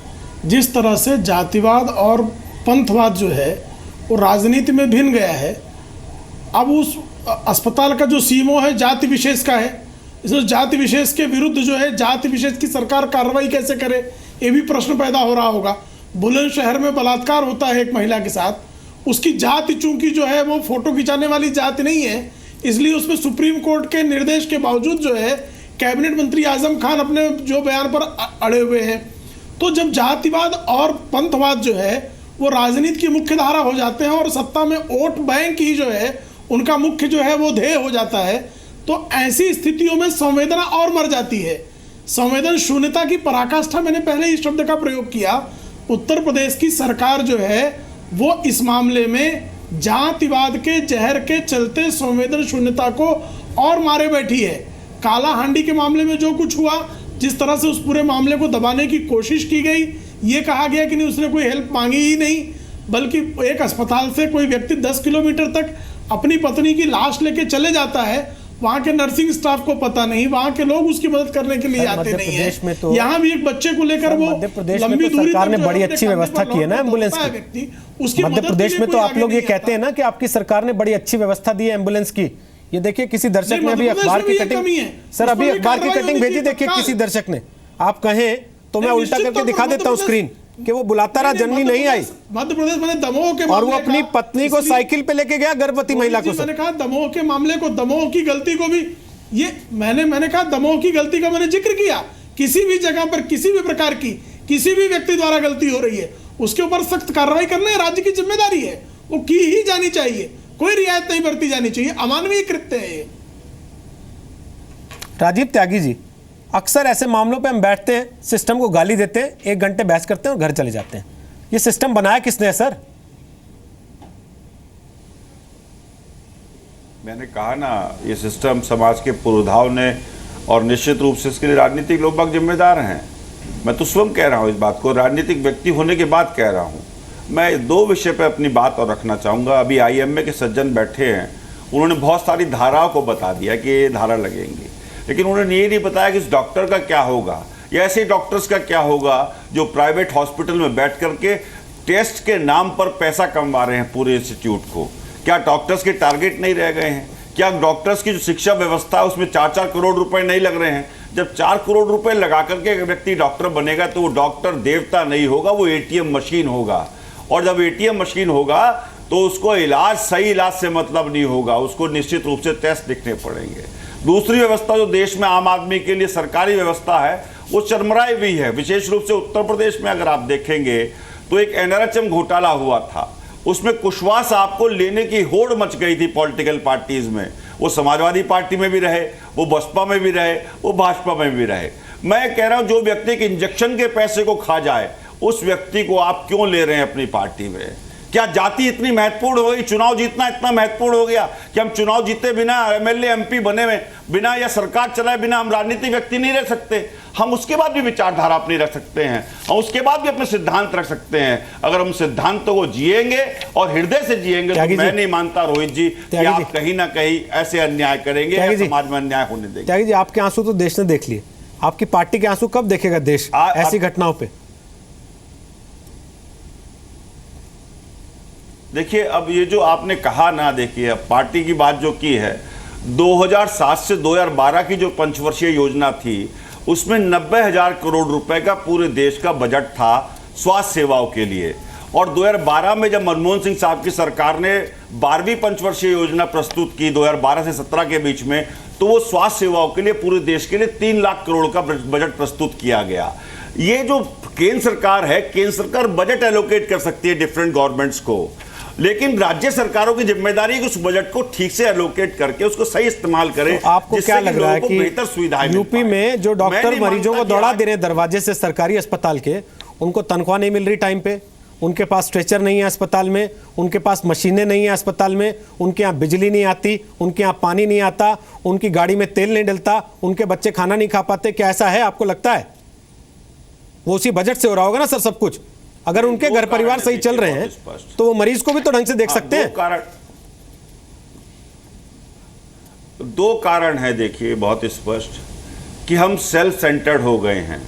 जिस तरह से जातिवाद और पंथवाद जो है वो राजनीति में भिन्न गया है, अब उस अस्पताल का जो सीमो है जाति विशेष का है, इसमें जाति विशेष के विरुद्ध जो है जाति विशेष की सरकार कार्रवाई कैसे करे, ये भी प्रश्न पैदा हो रहा होगा। बुलंदशहर में बलात्कार होता है एक महिला के साथ, उसकी जाति चूंकि जो है वो फोटो खिंचाने वाली जाति नहीं है, इसलिए उसमें सुप्रीम कोर्ट के निर्देश के बावजूद जो है कैबिनेट मंत्री आजम खान अपने जो बयान पर अड़े हुए हैं। तो जब जातिवाद और पंथवाद जो है वो राजनीति की मुख्य धारा हो जाते हैं और सत्ता में वोट बैंक ही जो है उनका मुख्य जो है वो ध्येय हो जाता है, तो ऐसी स्थितियों में संवेदना और मर जाती है। संवेदन शून्यता की पराकाष्ठा, मैंने पहले इस शब्द का प्रयोग किया। उत्तर प्रदेश की सरकार जो है वो इस मामले में जातिवाद के जहर के चलते संवेदन शून्यता को और मारे बैठी है। काला हांडी के मामले में जो कुछ हुआ, जिस तरह से उस पूरे मामले को दबाने की कोशिश की गई, ये कहा गया कि नहीं उसने कोई हेल्प मांगी ही नहीं, बल्कि एक अस्पताल से कोई व्यक्ति 10 किलोमीटर तक अपनी पत्नी की लाश लेके चले जाता है, वहां के नर्सिंग स्टाफ को पता नहीं, वहां के लोग उसकी मदद करने के लिए आते नहीं है। तो यहाँ भी एक बच्चे को लेकर वो मध्य प्रदेश में तो सरकार ने बड़ी अच्छी व्यवस्था की है ना एम्बुलेंस की। मध्य प्रदेश में तो आप लोग ये कहते हैं ना कि आपकी सरकार ने बड़ी अच्छी व्यवस्था दी है एम्बुलेंस की। ये देखिए किसी दर्शक ने अभी अखबार की कटिंग, सर अभी अखबार की कटिंग भेजी, देखिए किसी दर्शक ने, आप कहें तो मैं उल्टा करके दिखा देता हूं स्क्रीन कि वो बुलाता रहा, जननी नहीं आई। मध्य प्रदेश में दमोह के और वो अपनी पत्नी को साइकिल पे लेके गया, गर्भवती महिला को। मैंने कहा दमोह के मामले को, दमोह की गलती को भी, ये मैंने कहा दमोह की गलती का मैंने जिक्र किया। किसी भी जगह पर किसी भी प्रकार की किसी भी व्यक्ति द्वारा गलती हो रही है उसके ऊपर सख्त कार्रवाई करना राज्य की जिम्मेदारी है, वो की ही जानी चाहिए, कोई रियायत नहीं बरती जानी चाहिए। अमानवीय कृत्य है ये। राजीव त्यागी जी, अक्सर ऐसे मामलों पे हम बैठते हैं, सिस्टम को गाली देते हैं, 1 घंटे बहस करते हैं और घर चले जाते हैं। ये सिस्टम बनाया किसने है सर? मैंने कहा ना, ये सिस्टम समाज के पुरोधाओं ने, और निश्चित रूप से इसके लिए राजनीतिक लोग बाग जिम्मेदार हैं। मैं तो स्वयं कह रहा हूँ इस बात को, राजनीतिक व्यक्ति होने के बाद कह रहा हूँ। मैं 2 विषय पे अपनी बात और रखना चाहूँगा। अभी IMA के सज्जन बैठे हैं, उन्होंने बहुत सारी धाराओं को बता दिया कि ये धारा लगेंगी, लेकिन उन्होंने ये नहीं बताया कि इस डॉक्टर का क्या होगा या ऐसे डॉक्टर्स का क्या होगा जो प्राइवेट हॉस्पिटल में बैठ करके टेस्ट के नाम पर पैसा कमा रहे हैं पूरे इंस्टीट्यूट को। क्या डॉक्टर्स के टारगेट नहीं रह गए हैं? क्या डॉक्टर्स की जो शिक्षा व्यवस्था है उसमें 4-4 करोड़ रुपए नहीं लग रहे हैं? जब 4 करोड़ रुपए लगा करके एक व्यक्ति डॉक्टर बनेगा तो वो डॉक्टर देवता नहीं होगा, वो ATM मशीन होगा। और जब ATM मशीन होगा तो उसको इलाज, सही इलाज से मतलब नहीं होगा, उसको निश्चित रूप से टेस्ट लिखने पड़ेंगे। दूसरी व्यवस्था जो देश में आम आदमी के लिए सरकारी व्यवस्था है वो चरमराई हुई है। विशेष रूप से उत्तर प्रदेश में अगर आप देखेंगे तो एक NRHM घोटाला हुआ था, उसमें कुशवाहा साहब को लेने की होड़ मच गई थी पॉलिटिकल पार्टीज में। वो समाजवादी पार्टी में भी रहे, वो बसपा में भी रहे, वो भाजपा में भी रहे। मैं कह रहा हूं जो व्यक्ति एक इंजेक्शन के पैसे को खा जाए उस व्यक्ति को आप क्यों ले रहे हैं अपनी पार्टी में? क्या जाति इतनी महत्वपूर्ण हो गई? चुनाव जीतना इतना महत्वपूर्ण हो गया कि हम चुनाव जीते बिना, MLA MP बने में बिना या सरकार चलाए बिना हम राजनीतिक व्यक्ति नहीं रह सकते? हम उसके बाद भी विचारधारा अपनी रख सकते हैं, हम उसके बाद भी अपने सिद्धांत रख सकते हैं। अगर हम सिद्धांतों को जिएंगे और हृदय से जिएंगे तो मैं नहीं मानता रोहित जी कि आप कहीं ना कहीं ऐसे अन्याय करेंगे या समाज में अन्याय होने देंगे। त्यागी जी, आपके आंसू तो देश ने देख लिए, आपकी पार्टी के आंसू कब देखेगा देश ऐसी घटनाओं पे? देखिए, अब ये जो आपने कहा ना, देखिए अब पार्टी की बात जो की है, 2007 से 2012 की जो पंचवर्षीय योजना थी उसमें 90,000 करोड़ रुपए का पूरे देश का बजट था स्वास्थ्य सेवाओं के लिए। और 2012 में जब मनमोहन सिंह साहब की सरकार ने 12वीं पंचवर्षीय योजना प्रस्तुत की 2012 से 17 के बीच में, तो वो स्वास्थ्य सेवाओं के लिए पूरे देश के लिए 3 लाख करोड़ का बजट प्रस्तुत किया गया। ये जो केंद्र सरकार है, केंद्र सरकार बजट एलोकेट कर सकती है डिफरेंट गवर्नमेंट्स को, लेकिन राज्य सरकारों की जिम्मेदारी है कि उस बजट को ठीक से एलोकेट करके उसको सही इस्तेमाल करें। तो आपको क्या लग रहा है कि बेहतर सुविधाएं यूपी में जो डॉक्टर मरीजों को दौड़ा दे रहे हैं दरवाजे से सरकारी अस्पताल के, उनको तनख्वाह नहीं मिल रही टाइम पे, उनके पास स्ट्रेचर नहीं है अस्पताल में, उनके पास मशीनें नहीं है अस्पताल में, उनके यहाँ बिजली नहीं आती, उनके यहाँ पानी नहीं आता, उनकी गाड़ी में तेल नहीं डलता, उनके बच्चे खाना नहीं खा पाते, क्या ऐसा है? आपको लगता है वो उसी बजट से हो रहा होगा ना सर सब कुछ? अगर उनके घर परिवार सही चल रहे हैं तो वो मरीज को भी तो ढंग से देख सकते हैं। दो कारण है, देखिए बहुत स्पष्ट, कि हम सेल्फ सेंटर्ड हो गए हैं।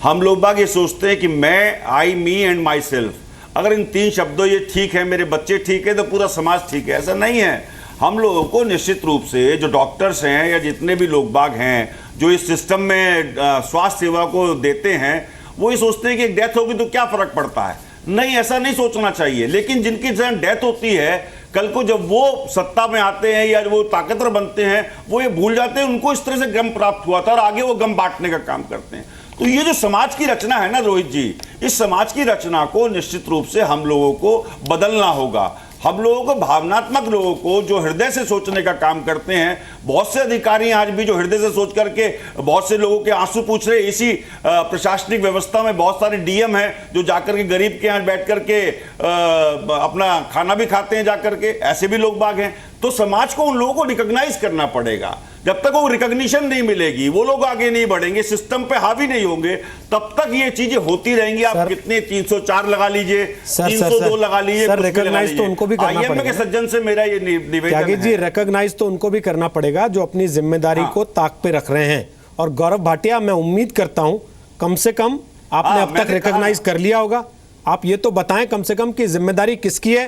हम लोग बाग ये सोचते हैं कि मैं, आई, मी एंड माई सेल्फ। अगर इन तीन शब्दों ये ठीक है, मेरे बच्चे ठीक है, तो पूरा समाज ठीक है। ऐसा नहीं है। हम लोगों को निश्चित रूप से जो डॉक्टर्स हैं या जितने भी लोग बाग हैं जो इस सिस्टम में स्वास्थ्य सेवा को देते हैं, वो ये सोचते हैं कि एक डेथ होगी तो क्या फर्क पड़ता है। नहीं, ऐसा नहीं सोचना चाहिए। लेकिन जिनकी डेथ होती है, कल को जब वो सत्ता में आते हैं या वो ताकतवर बनते हैं, वो ये भूल जाते हैं उनको इस तरह से गम प्राप्त हुआ था और आगे वो गम बांटने का काम करते हैं। तो ये जो समाज की रचना है ना रोहित जी, इस समाज की रचना को निश्चित रूप से हम लोगों को बदलना होगा। हम लोगों को, भावनात्मक लोगों को जो हृदय से सोचने का काम करते हैं, बहुत से अधिकारी आज भी जो हृदय से सोच करके बहुत से लोगों के आंसू पूछ रहे। इसी प्रशासनिक व्यवस्था में बहुत सारे डीएम हैं जो जाकर के गरीब के यहाँ बैठ करके अपना खाना भी खाते हैं जाकर के, ऐसे भी लोग बाग हैं। तो समाज को उन लोगों को रिकॉग्नाइज करना पड़ेगा। जब तक वो रिकॉग्निशन नहीं मिलेगी, वो लोग आगे नहीं बढ़ेंगे, सिस्टम पे हावी नहीं होंगे, तब तक ये चीजें होती रहेंगी। आप कितने 304 लगा लीजिए, 302 लगा लीजिए, सर रिकॉग्नाइज तो उनको भी करना पड़ेगा। के सज्जन से मेरा ये निवेदन है जी, रिकॉग्नाइज तो उनको भी करना पड़ेगा जो अपनी जिम्मेदारी को ताक पे रख रहे हैं। और गौरव भाटिया, मैं उम्मीद करता हूं कम से कम आपने अब तक रिकॉग्नाइज कर लिया होगा। आप ये तो बताएं कम से कम कि जिम्मेदारी किसकी है,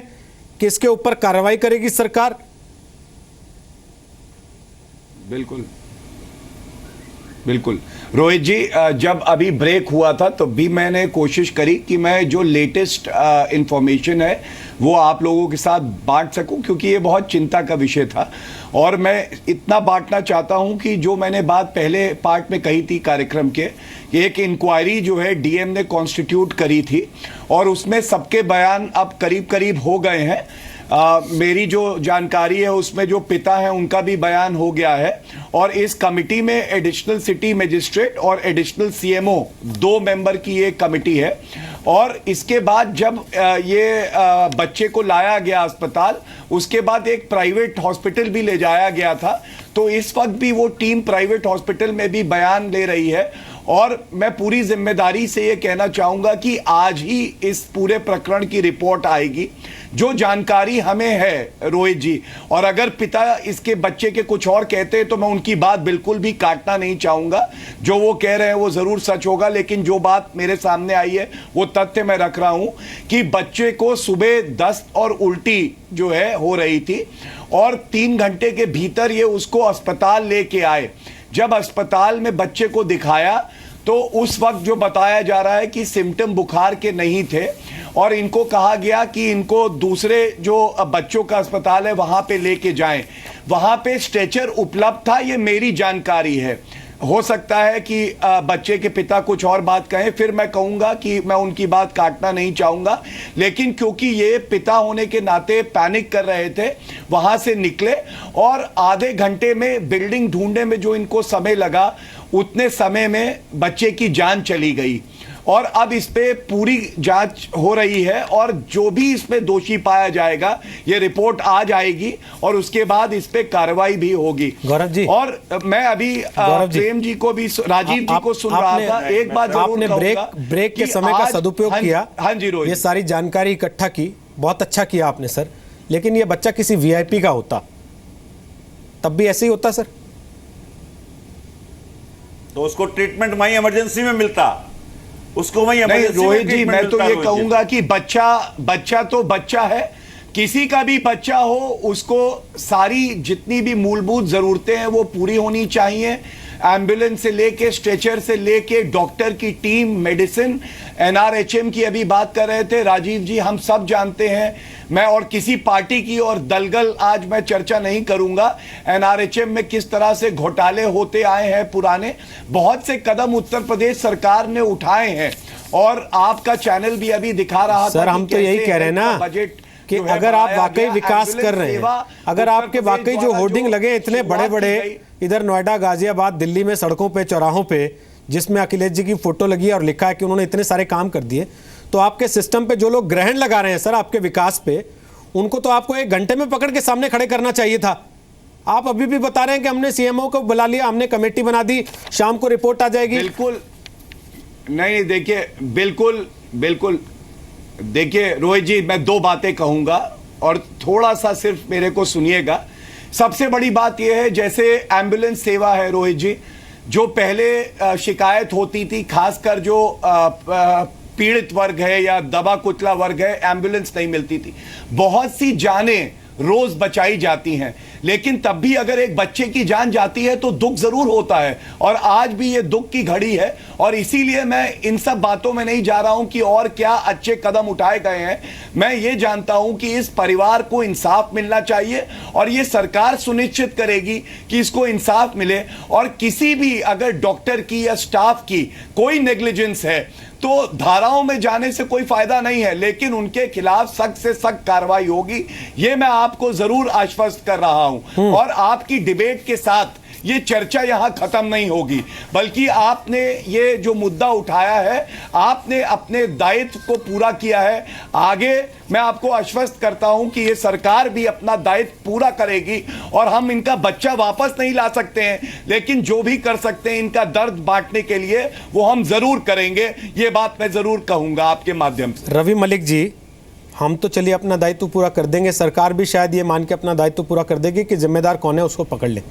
किसके ऊपर कार्रवाई करेगी सरकार। बिल्कुल बिल्कुल रोहित जी, जब अभी ब्रेक हुआ था तो भी मैंने कोशिश करी कि मैं जो लेटेस्ट इंफॉर्मेशन है वो आप लोगों के साथ बांट सकूं, क्योंकि ये बहुत चिंता का विषय था। और मैं इतना बांटना चाहता हूं कि जो मैंने बात पहले पार्ट में कही थी कार्यक्रम के, एक इंक्वायरी जो है डीएम ने कॉन्स्टिट्यूट करी थी और उसमें सबके बयान अब करीब करीब हो गए हैं। मेरी जो जानकारी है उसमें जो पिता हैं उनका भी बयान हो गया है। और इस कमिटी में एडिशनल सिटी मजिस्ट्रेट और एडिशनल सीएमओ 2 मेंबर की एक कमिटी है। और इसके बाद जब ये बच्चे को लाया गया अस्पताल, उसके बाद एक प्राइवेट हॉस्पिटल भी ले जाया गया था। तो इस वक्त भी वो टीम प्राइवेट हॉस्पिटल में भी बयान ले रही है। और मैं पूरी जिम्मेदारी से ये कहना चाहूंगा कि आज ही इस पूरे प्रकरण की रिपोर्ट आएगी। जो जानकारी हमें है रोहित जी, और अगर पिता इसके बच्चे के कुछ और कहते हैं तो मैं उनकी बात बिल्कुल भी काटना नहीं चाहूंगा। जो वो कह रहे हैं वो जरूर सच होगा, लेकिन जो बात मेरे सामने आई है वो तथ्य मैं रख रहा हूं कि बच्चे को सुबह दस्त और उल्टी जो है हो रही थी और 3 घंटे के भीतर ये उसको अस्पताल लेके आए। जब अस्पताल में बच्चे को दिखाया तो उस वक्त जो बताया जा रहा है कि सिम्टम बुखार के नहीं थे और इनको कहा गया कि इनको दूसरे जो बच्चों का अस्पताल है वहां पे लेके जाएं। वहां पे स्ट्रेचर उपलब्ध था, ये मेरी जानकारी है। हो सकता है कि बच्चे के पिता कुछ और बात कहें, फिर मैं कहूंगा कि मैं उनकी बात काटना नहीं चाहूंगा। लेकिन क्योंकि ये पिता होने के नाते पैनिक कर रहे थे, वहां से निकले और आधे घंटे में बिल्डिंग ढूंढने में जो इनको समय लगा, उतने समय में बच्चे की जान चली गई। और अब इस पे पूरी जांच हो रही है और जो भी इसमें दोषी पाया जाएगा ये रिपोर्ट आ जाएगी और उसके बाद इस पे कार्रवाई भी होगी। गौरव जी, और मैं अभी प्रेम जी को भी, राजीव जी को सुन रहा था। एक बात आपने ब्रेक के समय का सदुपयोग किया। हाँ जी रोहित, ये सारी जानकारी इकट्ठा की, बहुत अच्छा किया आपने सर। लेकिन ये बच्चा किसी वीआईपी का होता तब भी ऐसे ही होता सर, तो उसको ट्रीटमेंट वहीं इमरजेंसी में मिलता, उसको वहीं नहीं रोहित जी, मैं तो ये कहूंगा कि बच्चा तो बच्चा है। किसी का भी बच्चा हो, उसको सारी जितनी भी मूलभूत जरूरतें हैं वो पूरी होनी चाहिए। एम्बुलेंस से लेके, स्ट्रेचर से लेके, डॉक्टर की टीम, मेडिसिन, एनआरएचएम की अभी बात कर रहे थे राजीव जी, हम सब जानते हैं। मैं और किसी पार्टी की और दलगल आज मैं चर्चा नहीं करूंगा। एनआरएचएम में किस तरह से घोटाले होते आए हैं पुराने, बहुत से कदम उत्तर प्रदेश सरकार ने उठाए हैं और आपका चैनल भी अभी दिखा रहा था। सर हम तो यही कह रहे हैं ना बजट कि अगर आप वाकई विकास कर रहे हैं, अगर आपके वाकई जो होर्डिंग लगे इतने बड़े बड़े इधर नोएडा, गाजियाबाद, दिल्ली में सड़कों पे, चौराहों पे, जिसमें अखिलेश जी की फोटो लगी है और लिखा है कि उन्होंने इतने सारे काम कर दिए, तो आपके सिस्टम पे जो लोग ग्रहण लगा रहे हैं सर आपके विकास पे, उनको तो आपको 1 घंटे में पकड़ के सामने खड़े करना चाहिए था। आप अभी भी बता रहे हैं कि हमने सीएमओ को बुला लिया, हमने कमेटी बना दी, शाम को रिपोर्ट आ जाएगी। बिल्कुल नहीं, देखिए बिल्कुल देखिए रोहित जी, मैं दो बातें कहूंगा और थोड़ा सा सिर्फ मेरे को सुनिएगा। सबसे बड़ी बात यह है, जैसे एम्बुलेंस सेवा है रोहित जी, जो पहले शिकायत होती थी, खासकर जो पीड़ित वर्ग है या दबा कुचला वर्ग है, एम्बुलेंस नहीं मिलती थी। बहुत सी जानें रोज बचाई जाती हैं, लेकिन तब भी अगर एक बच्चे की जान जाती है तो दुख जरूर होता है, और आज भी ये दुख की घड़ी है। और इसीलिए मैं इन सब बातों में नहीं जा रहा हूं कि और क्या अच्छे कदम उठाए गए हैं। मैं ये जानता हूं कि इस परिवार को इंसाफ मिलना चाहिए और ये सरकार सुनिश्चित करेगी कि इसको इंसाफ मिले। और किसी भी अगर डॉक्टर की या स्टाफ की कोई नेग्लिजेंस है तो धाराओं में जाने से कोई फायदा नहीं है, लेकिन उनके खिलाफ सख्त से सख्त कार्रवाई होगी, ये मैं आपको जरूर आश्वस्त कर रहा हूं। और आपकी डिबेट के साथ ये चर्चा यहां खत्म नहीं होगी, बल्कि आपने ये जो मुद्दा उठाया है, आपने अपने दायित्व को पूरा किया है। आगे मैं आपको आश्वस्त करता हूं कि ये सरकार भी अपना दायित्व पूरा करेगी और हम इनका बच्चा वापस नहीं ला सकते हैं, लेकिन जो भी कर सकते हैं इनका दर्द बांटने के लिए वो हम जरूर करेंगे। ये बात मैं जरूर कहूंगा आपके माध्यम से। रवि मलिक जी, हम तो चलिए अपना दायित्व पूरा कर देंगे, सरकार भी शायद ये मान के अपना दायित्व पूरा कर देगी कि जिम्मेदार कौन है उसको पकड़ ले,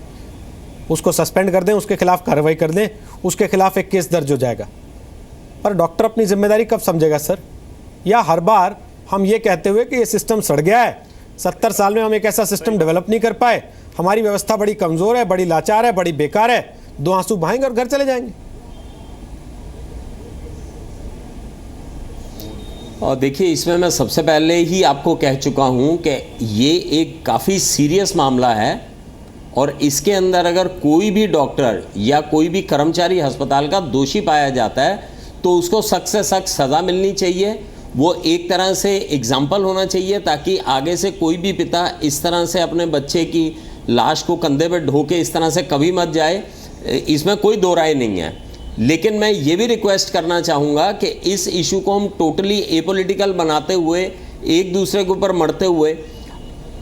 उसको सस्पेंड कर दें, उसके खिलाफ कार्रवाई कर दें, उसके खिलाफ एक केस दर्ज हो जाएगा। पर डॉक्टर अपनी जिम्मेदारी कब समझेगा सर? या हर बार हम ये कहते हुए कि ये सिस्टम सड़ गया है, 70 साल में हम एक ऐसा सिस्टम डेवलप नहीं कर पाए, हमारी व्यवस्था बड़ी कमज़ोर है, बड़ी लाचार है, बड़ी बेकार है, दो आंसू बहाएंगे और घर चले जाएंगे। और देखिए, इसमें मैं सबसे पहले ही आपको कह चुका हूं कि ये एक काफ़ी सीरियस मामला है और इसके अंदर अगर कोई भी डॉक्टर या कोई भी कर्मचारी अस्पताल का दोषी पाया जाता है तो उसको सख्त से सख्त सज़ा मिलनी चाहिए। वो एक तरह से एग्जाम्पल होना चाहिए ताकि आगे से कोई भी पिता इस तरह से अपने बच्चे की लाश को कंधे पर ढो के इस तरह से कभी मत जाए, इसमें कोई दो राय नहीं है। लेकिन मैं ये भी रिक्वेस्ट करना चाहूँगा कि इस इशू को हम टोटली एपॉलिटिकल बनाते हुए, एक दूसरे के ऊपर मरते हुए,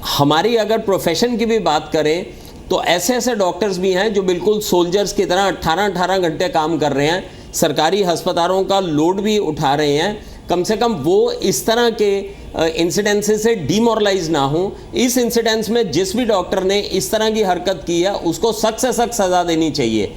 हमारी अगर प्रोफेशन की भी बात करें तो ऐसे ऐसे डॉक्टर्स भी हैं जो बिल्कुल सोल्जर्स की तरह 18-18 घंटे काम कर रहे हैं, सरकारी अस्पतालों का लोड भी उठा रहे हैं। कम से कम वो इस तरह के इंसिडेंसेस से डीमोरलाइज ना हो। इस इंसिडेंस में जिस भी डॉक्टर ने इस तरह की हरकत की है उसको सख्त से सख्त सज़ा देनी चाहिए।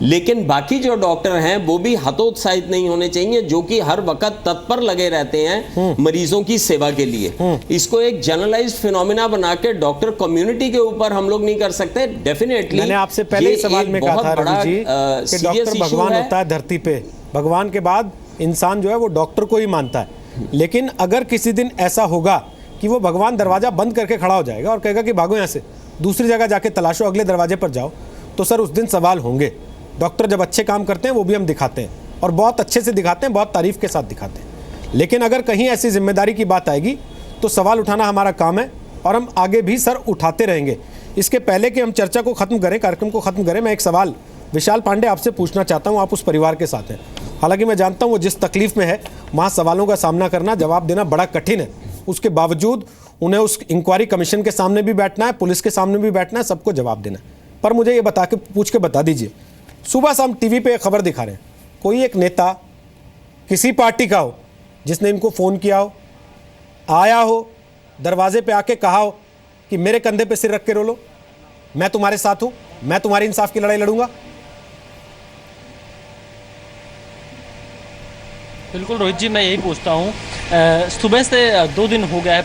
लेकिन बाकी जो डॉक्टर हैं वो भी हतोत्साहित नहीं होने चाहिए, जो कि हर वक्त तत्पर लगे रहते हैं मरीजों की सेवा के लिए। इसको एक जनरलाइज्ड फिनोमिना बना के डॉक्टर कम्युनिटी के ऊपर हम लोग नहीं कर सकते। डेफिनेटली मैंने आपसे पहले ही सवाल में कहा था रवि जी कि डॉक्टर भगवान होता है धरती पे, भगवान के बाद इंसान जो है वो डॉक्टर को ही मानता है। लेकिन अगर किसी दिन ऐसा होगा कि वो भगवान दरवाजा बंद करके खड़ा हो जाएगा और कहेगा कि भागो यहाँ से, दूसरी जगह जाके तलाशो, अगले दरवाजे पर जाओ, तो सर उस दिन सवाल होंगे। डॉक्टर जब अच्छे काम करते हैं वो भी हम दिखाते हैं और बहुत अच्छे से दिखाते हैं, बहुत तारीफ के साथ दिखाते हैं। लेकिन अगर कहीं ऐसी जिम्मेदारी की बात आएगी तो सवाल उठाना हमारा काम है और हम आगे भी सर उठाते रहेंगे। इसके पहले कि हम चर्चा को ख़त्म करें, कार्यक्रम को ख़त्म करें, मैं एक सवाल विशाल पांडे आपसे पूछना चाहता हूँ। आप उस परिवार के साथ हैं, हालांकि मैं जानता हूँ वो जिस तकलीफ़ में है वहाँ सवालों का सामना करना, जवाब देना बड़ा कठिन है। उसके बावजूद उन्हें उस इंक्वायरी कमीशन के सामने भी बैठना है, पुलिस के सामने भी बैठना है, सबको जवाब देना है। पर मुझे ये पूछ के बता दीजिए, सुबह शाम टीवी पे खबर दिखा रहे हैं, कोई एक नेता किसी पार्टी का हो जिसने इनको फ़ोन किया हो, आया हो, दरवाजे पे आके कहा हो कि मेरे कंधे पे सिर रख के रो लो, मैं तुम्हारे साथ हूं, मैं तुम्हारी इंसाफ की लड़ाई लड़ूंगा? बिल्कुल रोहित जी, मैं यही पूछता हूँ, सुबह से 2 दिन हो गया है,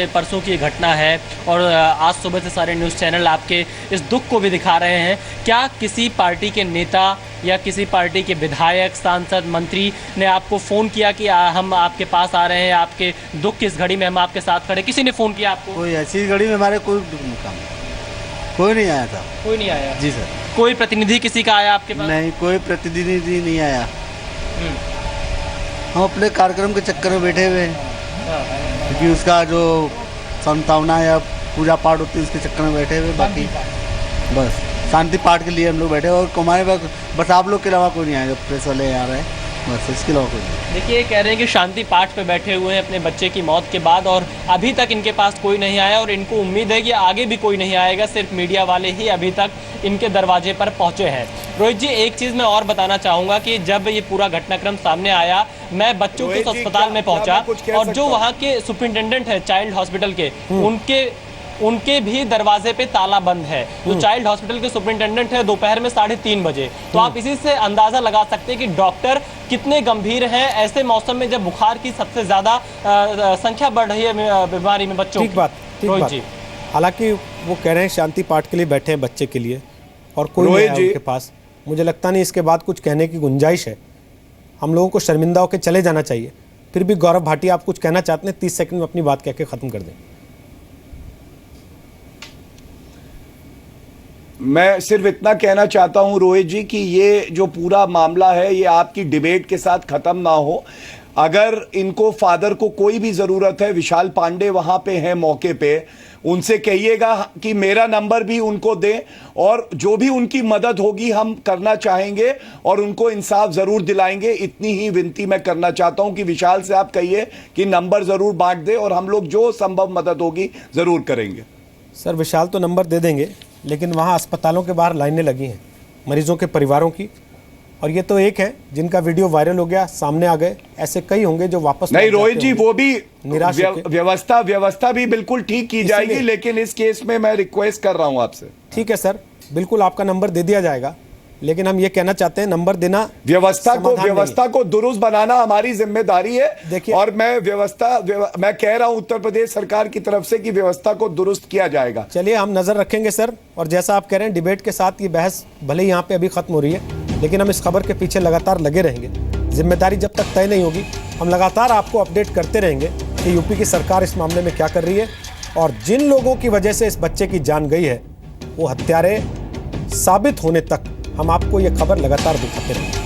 परसों की घटना है और आज सुबह से सारे न्यूज़ चैनल आपके इस दुख को भी दिखा रहे हैं। क्या किसी पार्टी के नेता या किसी पार्टी के विधायक, सांसद, मंत्री ने आपको फ़ोन किया कि हम आपके पास आ रहे हैं, आपके दुख की इस घड़ी में हम आपके साथ खड़े? किसी ने फ़ोन किया आपको? कोई ऐसी घड़ी में हमारे कोई नहीं आया था। कोई नहीं आया? जी सर। कोई प्रतिनिधि किसी का आया आपके पास? नहीं, कोई प्रतिनिधि नहीं आया। हम अपने कार्यक्रम के चक्कर में बैठे हुए हैं, क्योंकि उसका जो संतावना या पूजा पाठ होती है उसके चक्कर में बैठे हुए। बाकी बस शांति पाठ के लिए हम लोग बैठे और हमारे बस आप लोग के अलावा कोई नहीं आया। जब प्रेस वाले आ रहे हैं बस इसके अलावा कोई नहीं। देखिए, कह रहे हैं कि शांति पाठ पे बैठे हुए हैं अपने बच्चे की मौत के बाद, और अभी तक इनके पास कोई नहीं आया और इनको उम्मीद है कि आगे भी कोई नहीं आएगा। सिर्फ मीडिया वाले ही अभी तक इनके दरवाजे पर पहुंचे हैं। रोहित जी, एक चीज़ मैं और बताना चाहूँगा कि जब ये पूरा घटनाक्रम सामने आया, मैं बच्चों के अस्पताल में पहुंचा और जो वहाँ के सुपरिटेंडेंट है चाइल्ड हॉस्पिटल के, उनके भी दरवाजे पे ताला बंद है। जो चाइल्ड हॉस्पिटल के सुपरिटेंडेंट है दोपहर में 3:30 बजे। तो आप इसी से अंदाजा लगा सकते हैं कि डॉक्टर कितने गंभीर हैं ऐसे मौसम में जब बुखार की सबसे ज्यादा संख्या बढ़ रही है बीमारी में बच्चों की। ठीक बात जी। हालांकि वो कह रहे हैं शांति पाठ के लिए बैठे हैं बच्चे के लिए और कोई नहीं है उनके पास। मुझे लगता नहीं इसके बाद कुछ कहने की गुंजाइश है। हम लोगों को शर्मिंदा होकर चले जाना चाहिए। फिर भी गौरव भाटिया, आप कुछ कहना चाहते हैं? 30 सेकंड में अपनी बात कह के खत्म कर दें। मैं सिर्फ इतना कहना चाहता हूं रोहित जी कि ये जो पूरा मामला है ये आपकी डिबेट के साथ खत्म ना हो। अगर इनको फादर को कोई भी जरूरत है, विशाल पांडे वहां पे हैं मौके पे, उनसे कहिएगा कि मेरा नंबर भी उनको दें और जो भी उनकी मदद होगी हम करना चाहेंगे और उनको इंसाफ जरूर दिलाएंगे। इतनी ही विनती मैं करना चाहता हूं कि विशाल से आप कहिए कि नंबर जरूर बांट दे और हम लोग जो संभव मदद होगी जरूर करेंगे। सर, विशाल तो नंबर दे देंगे, लेकिन वहाँ अस्पतालों के बाहर लाइनें लगी हैं मरीजों के परिवारों की, और ये तो एक है जिनका वीडियो वायरल हो गया, सामने आ गए। ऐसे कई होंगे जो वापस नहीं रोहित जी, वो भी निराश व्यवस्था भी बिल्कुल ठीक की जाएगी, लेकिन इस केस में मैं रिक्वेस्ट कर रहा हूं आपसे। ठीक है सर, बिल्कुल आपका नंबर दे दिया जाएगा, लेकिन हम ये कहना चाहते हैं नंबर देना व्यवस्था को दुरुस्त बनाना हमारी जिम्मेदारी है। देखिए, और मैं कह रहा हूं उत्तर प्रदेश सरकार की तरफ से कि व्यवस्था को दुरुस्त किया जाएगा। चलिए, हम नजर रखेंगे सर। और जैसा आप कह रहे हैं, डिबेट के साथ ये बहस भले ही यहाँ पे अभी खत्म हो रही है, लेकिन हम इस खबर के पीछे लगातार लगे रहेंगे। जिम्मेदारी जब तक तय नहीं होगी, हम लगातार आपको अपडेट करते रहेंगे कि यूपी की सरकार इस मामले में क्या कर रही है, और जिन लोगों की वजह से इस बच्चे की जान गई है वो हत्यारे साबित होने तक हम आपको ये खबर लगातार दिखाते रहेंगे।